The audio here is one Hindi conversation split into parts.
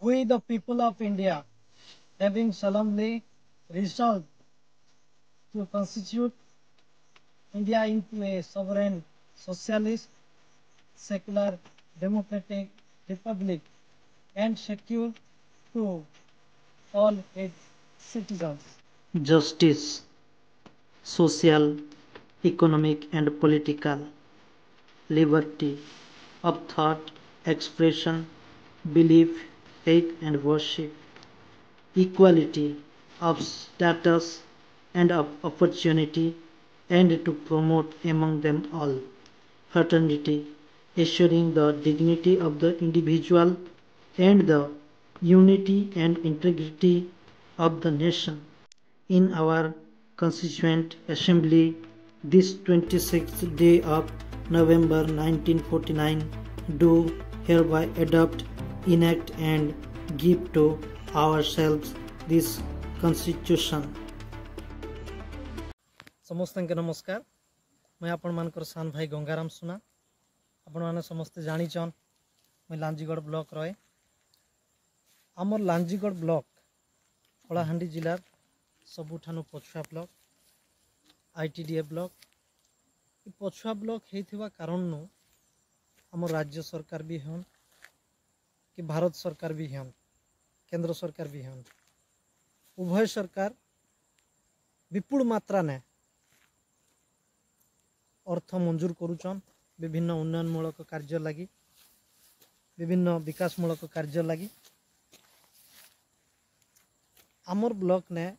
We, the people of India, having solemnly resolved to constitute India into a sovereign, socialist, secular, democratic republic and secure to all its citizens justice, social, economic, and political liberty of thought, expression, belief, faith, and worship, equality of status and of opportunity, and to promote among them all fraternity, assuring the dignity of the individual and the unity and integrity of the nation. In our Constituent Assembly, this 26th day of November 1949, do hereby adopt, enact, and give to ourselves this Constitution. समस्त नमस्कार। मैं आपण मानकर सान भाई गंगाराम सुना। आपण माने समस्त जानिछन मैं लांजीगढ़ ब्लॉक रहे। आमर लांजीगढ़ ब्लॉक कलाहांडी जिलार सबुठानु पछुआ ब्लॉक आईटीडीए ब्लॉक। पछुआ ब्लॉक हेथिबा कारण आम राज्य सरकार भी हन कि भारत सरकार भी हन केंद्र सरकार भी हन उभय सरकार विपुल मात्रा ने अर्थ मंजूर करुचन विभिन्न उन्नयनमूलक कार्य लगी विभिन्न विकासमूलक कार्य लगी। आमर ब्लॉक ने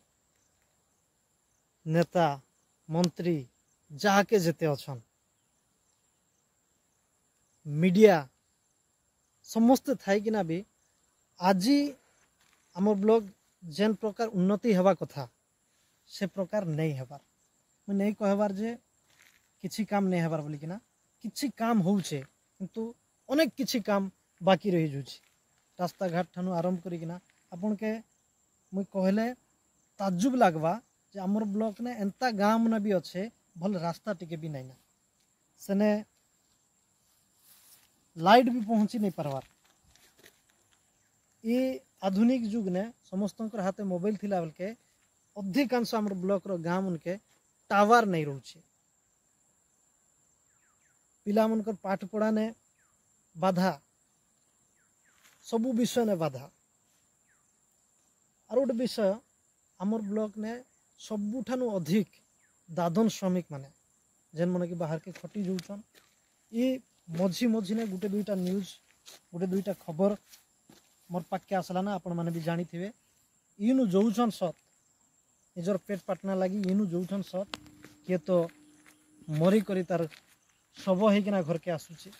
नेता मंत्री जाके जेते अछन मीडिया समस्त थाई कि भी आज आम ब्लॉक जेन प्रकार उन्नति हेबा कथा से प्रकार नहीं हेबार। मैं नहीं कहबार जे किछि काम नहीं हेबार बोली कि ना किछि काम होउछे किंतु अनेक किछि काम बाकी रही जुछि। रास्ता घाट ठानु आरंभ करी कि ना आपन के मुई कहले ताज्जुब लागबा जे हमर ब्लॉक ने एंता गाम न भी अच्छे भल रास्ता टिके भी नहीं ना सेने लाइट भी पहुंची नहीं पारवार। ये आधुनिक युग ने समस्त हाथे मोबाइल थिला बेल के अधिकांश हमर ब्लॉक रो गाम उनके टावर नहीं रोचे। पिला मनकर पाठ पढ़ा ने बाधा सबु विषय ने बाधा। और गोटे विषय आमर ब्लॉक ने सबुठानु अधिक दादन श्रमिक माने जेन मन कि बाहर के खटी जाऊन ये मझी मझी ने गोटे दुईटा न्यूज गोटे दुईटा खबर मोर पाके आसला ना आपण माने भी जानी थे इनु जोउछन सत निजर पेट पाटना लगी इनु जोउछन सत किए तो मरी करी तार शव होना घर के आसूचे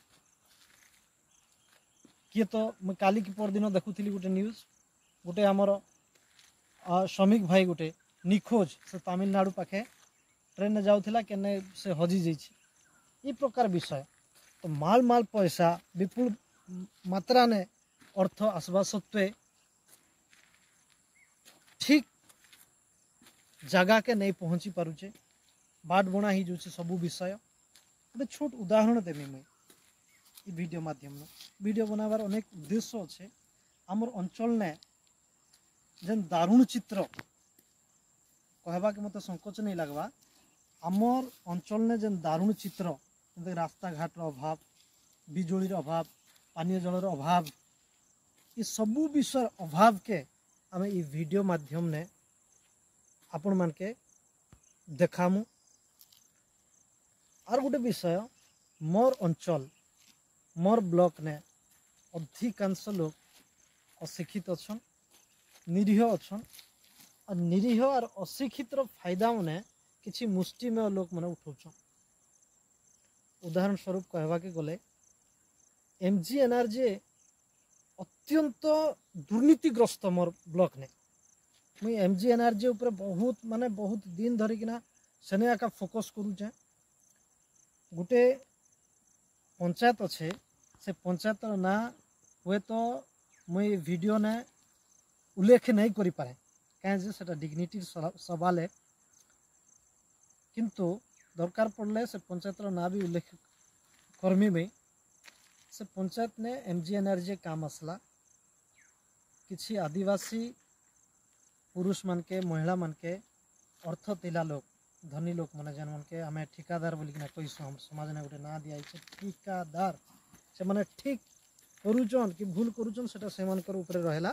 किए तो मैं काली की पर दिन देखुली गोटे न्यूज गोटे आमर श्रमिक भाई गोटे निखोज से तमिलनाडु पाखे ट्रेन में जाऊला केने से हजी जाइए प्रकार विषय। तो माल माल पैसा विपुल मात्रा ने अर्थ आसवा सत्वे ठीक जगह के नहीं पहुँची पारुचे बाट बना ही जो सबू विषय गोटे छोट उदाहरण देवी मुई वीडियो माध्यम वीडियो बनाबार अनेक उद्देश्य अच्छे। आमर अंचल ने जेन दारुण चित्र कहबा के मत संकोच नहीं लगवा आमर अंचल ने जेन दारुण चित्र रास्ता घाट अभाव बिजुली अभाव पानीय जलर अभाव ये सबू विषय अभाव के आम ये वीडियो माध्यम ने आपण मान के देखामु। और गोटे विषय मोर अंचल मोर ब्लॉक ने अधिकांश लोग अशिक्षित अच्छन निरीह अच्छन और निरीह और अशिक्षित फायदा मैंने किसी मुष्टिमेय लोक मैंने उठाउछन। उदाहरण स्वरूप कहवा के गले एमजीएनआरजे अत्यंत दुर्नीतिग्रस्त मोर ब्लॉक ने मुई एमजीएनआरजे ऊपर बहुत माने बहुत दिन धरिकिना सेने आका फोकस करूचे। गोटे पंचायत अच्छे से पंचायत ना हुए तो मुई वीडियो ने उल्लेख नहीं करि पारे कहीं से डिग्निटी सवाल है किंतु दरकार पड़ले से पंचायत ना भी उल्लेख कर्मी में से पंचायत ने एमजीएनआरजे काम आसला किछि आदिवासी पुरुष मान के महिला मान के अर्थ तिला लोक धनी लोक माने जन मन के हमें ठिकादार बोली कि कोई समाज ने गोटे ना दिया ठिकादार से माने ठीक करूचन कि भूल करूचन सेटा सेमानकर ऊपर रहला।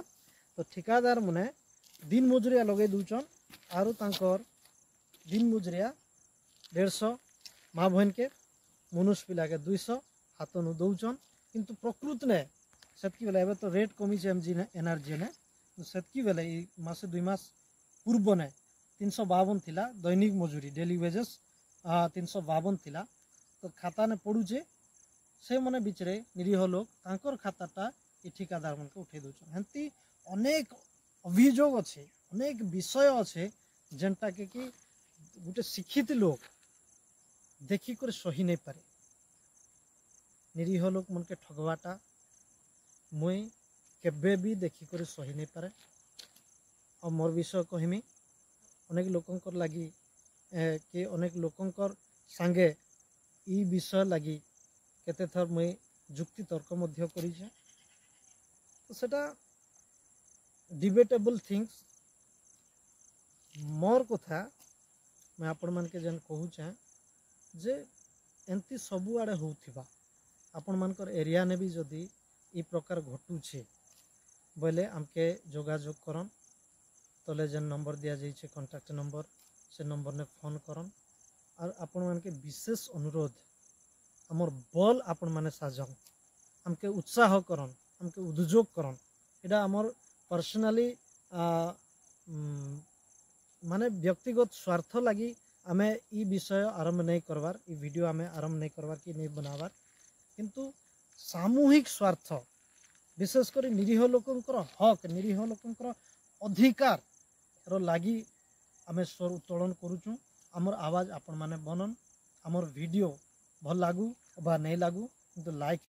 तो ठिकादार माने दिन मजुरिया लगे दूचन आरु तांकर दिन मजुरिया 150 माँ बहन के मनुष्य पिला के 200 हाथ नु दौचन किंतु प्रकृत ने सेतकी बेले एबे तो रेट कमी छे एमजी ने एनआरजी ने तो सेतकी बेले ई मासे 2 मास पूर्व ने 352 थिला दैनिक मजूरी डेली वेजेस 352 थिला। तो खाता ने पड़ुचे से मने बिचरे निरीह लोक तांकर खाताटा ई ठिकादार मन के उठे दउछन। हेंती अनेक अभियोग अच्छे अनेक विषय अच्छे जेनटा के कि गोटे शिक्षित लोक देखी कर सही नहीं पारे। निरीह लोक मन के ठगवाटा मुई केबे भी देखी कर सही नहीं पारे। और मोर विषय कहमी अनेक लोकंकर लगी कि अनेक लोकंकर संगे ई विषय लगी केते थर मुई जुक्ति तर्क मध्य करी छे। तो सेटा डिबेटेबल थिंग्स मोर कथा मैं आपण मान के जन कहू छे जे एंती सबु आड़े होउथिबा आपण मानकर एरिया ने भी जदि ई प्रकार घटू छे बोले हमके जोगाजोग करन तले जेन नंबर दिया जाई छे कांटेक्ट नंबर से नंबर ने फोन करन। और आपण मान के विशेष अनुरोध हमर बल आपण माने साजन हमके उत्साह करन हमके उद्योग करन एटा हमर पर्सनली माने व्यक्तिगत स्वार्थ लगी आमे ई विषय आरंभ नहीं करवार ई वीडियो आमे आरंभ नहीं करवार कि नहीं बनावार किंतु सामूहिक स्वार्थ विशेषकर निरीह लोकंकर हक निरीह लोकंकर अधिकार रो लागी आमे स्वर उत्तोलन करूचु। आमर आवाज आपण माने बनन आमर वीडियो भल लागू बा नहीं लागू किंतु लाइक